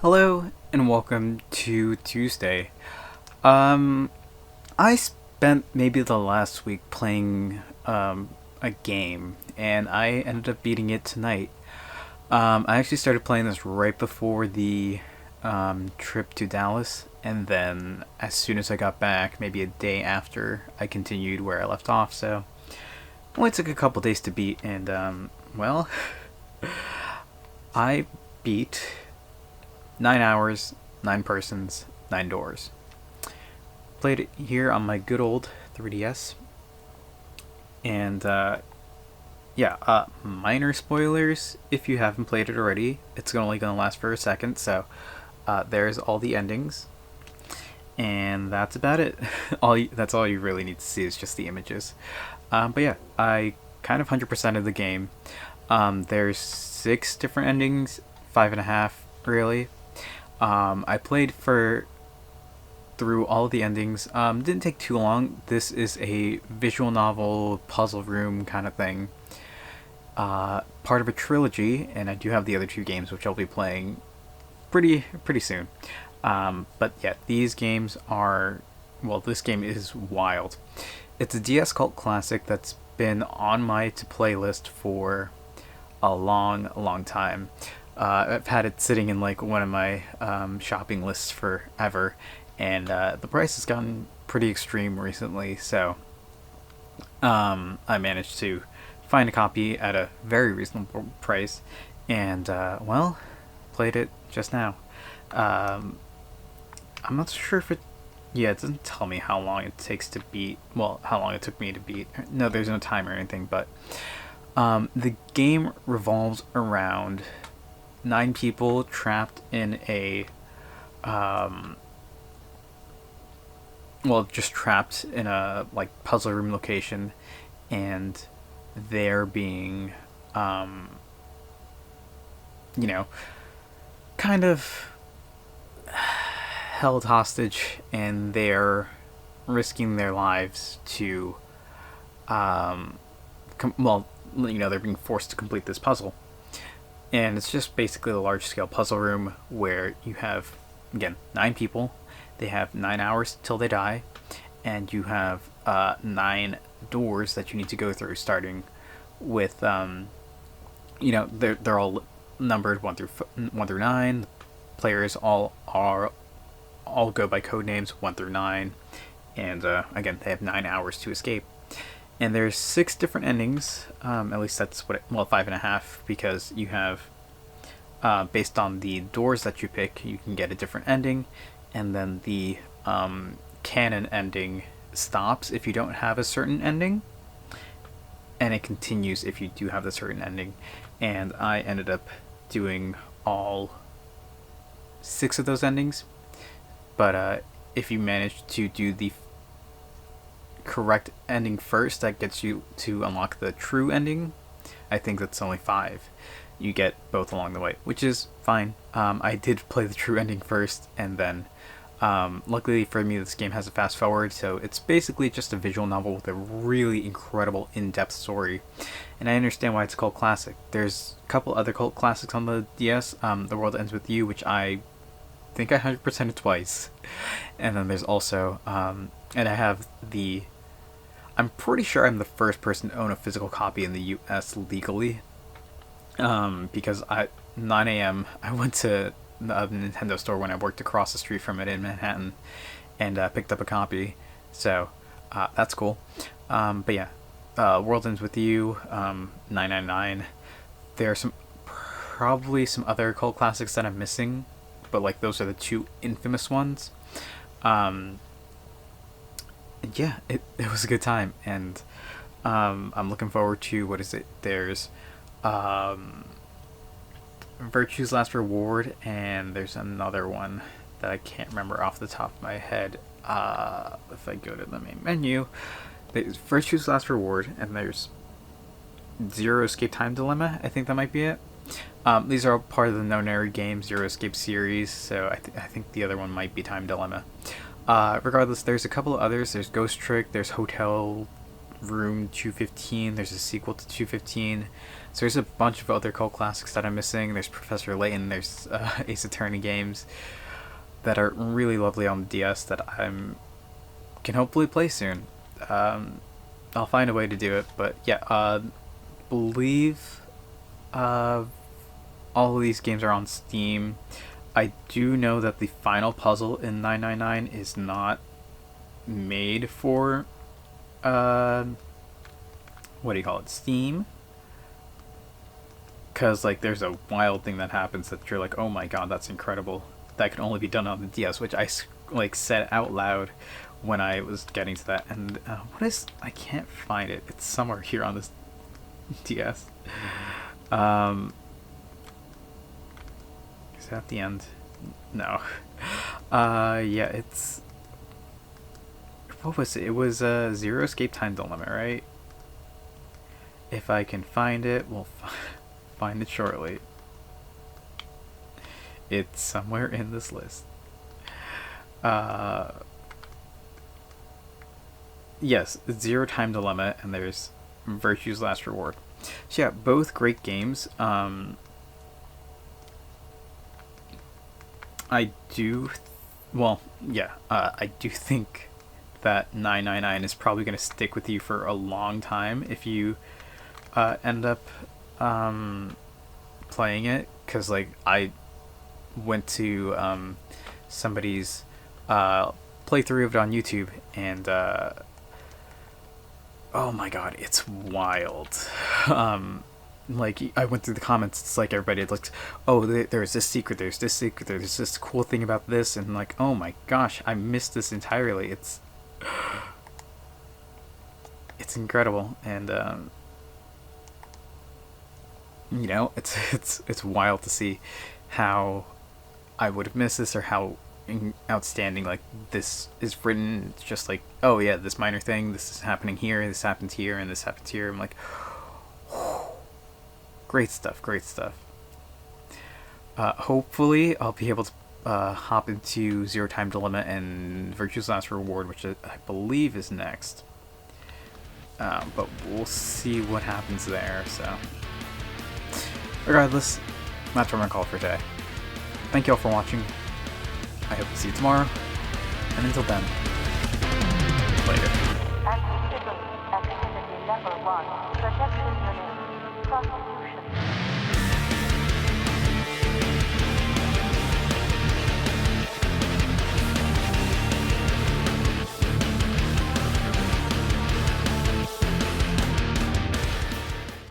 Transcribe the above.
Hello and welcome to Tuesday. I spent maybe the last week playing a game, and I ended up beating it tonight. I actually started playing this right before the trip to Dallas, and then as soon as I got back, maybe a day after, I continued where I left off. So only took a couple days to beat, and well, I beat 9 hours, 9 persons, 9 doors. Played it here on my good old 3DS. And minor spoilers if you haven't played it already. It's only going to last for a second, so there's all the endings. And that's about it. That's all you really need to see is just the images. But yeah, I kind of 100% of the game. There's 6 different endings, 5.5 really. I played through all of the endings. Didn't take too long. This is a visual novel puzzle room kind of thing. Part of a trilogy, and I do have the other 2 games which I'll be playing pretty soon. But yeah, these games are this game is wild. It's a DS cult classic that's been on my to play list for a long time. I've had it sitting in like one of my shopping lists forever, and the price has gotten pretty extreme recently. So I managed to find a copy at a very reasonable price, and played it just now. I'm not sure if it. Yeah, it doesn't tell me how long it takes to beat. Well, how long it took me to beat. No, there's no time or anything, but the game revolves around 9 people trapped in a just trapped in a like puzzle room location, and they're being kind of held hostage, and they're risking their lives to they're being forced to complete this puzzle. And it's just basically a large scale puzzle room where you have, again, 9 people. They have 9 hours till they die. And you have 9 doors that you need to go through, starting with, they're all numbered 1 through 9. Players all go by code names 1 through 9. And again, they have 9 hours to escape. And there's 6 different endings. At least that's what 5.5, because you have, based on the doors that you pick, you can get a different ending, and then the canon ending stops if you don't have a certain ending, and it continues if you do have the certain ending. And I ended up doing all 6 of those endings, but if you manage to do the correct ending first, that gets you to unlock the true ending. I think that's only 5. You get both along the way, which is fine. I did play the true ending first, and then luckily for me, this game has a fast forward, so it's basically just a visual novel with a really incredible in-depth story. And I understand why it's called classic. There's a couple other cult classics on the DS. The World Ends With You, which I think I 100%ed twice. And then there's also and I have I'm pretty sure I'm the first person to own a physical copy in the US legally. Because at 9 a.m. I went to the Nintendo store when I worked across the street from it in Manhattan, and picked up a copy. So that's cool. But yeah, World Ends With You, 999. There are probably some other cult classics that I'm missing, but like those are the 2 infamous ones. Yeah, it was a good time, and I'm looking forward to, what is it? There's Virtue's Last Reward, and there's another one that I can't remember off the top of my head. If I go to the main menu, there's Virtue's Last Reward, and there's Zero Escape Time Dilemma. I think that might be it. These are all part of the Nonary game Zero Escape series, so I think the other one might be Time Dilemma. Regardless, there's a couple of others. There's Ghost Trick, there's Hotel Room 215. There's a sequel to 215. So there's a bunch of other cult classics that I'm missing. There's Professor Layton. There's Ace Attorney games that are really lovely on the DS that I'm can hopefully play soon. I'll find a way to do it, but yeah, believe all of these games are on Steam. I do know that the final puzzle in 999 is not made for what do you call it, Steam, because like there's a wild thing that happens that you're like, oh my god, that's incredible, that can only be done on the DS, which I like said out loud when I was getting to that. And what is, I can't find it, it's somewhere here on this DS. Is that the end? No. Yeah, it's, what was it? It was Zero Escape Time Dilemma, right? If I can find it, we'll find it shortly. It's somewhere in this list. Yes, Zero Time Dilemma, and there's Virtue's Last Reward. So yeah, both great games. I do think that 999 is probably going to stick with you for a long time if you end up playing it, because like I went to somebody's playthrough of it on YouTube, and oh my god, it's wild. Like, I went through the comments, it's like everybody looks, oh, there's this secret, there's this cool thing about this, and like, oh my gosh, I missed this entirely. It's incredible, and you know, it's wild to see how I would have missed this, or how outstanding like this is written. It's just like, oh yeah, this minor thing, this is happening here, this happens here, and this happens here. I'm like, great stuff, great stuff. Hopefully I'll be able to hop into Zero Time Dilemma and Virtue's Last Reward, which I believe is next. But we'll see what happens there. So regardless, that's what I'm gonna call it for today. Thank you all for watching. I hope to see you tomorrow, and until then, later. Activity level 1. Protection unit.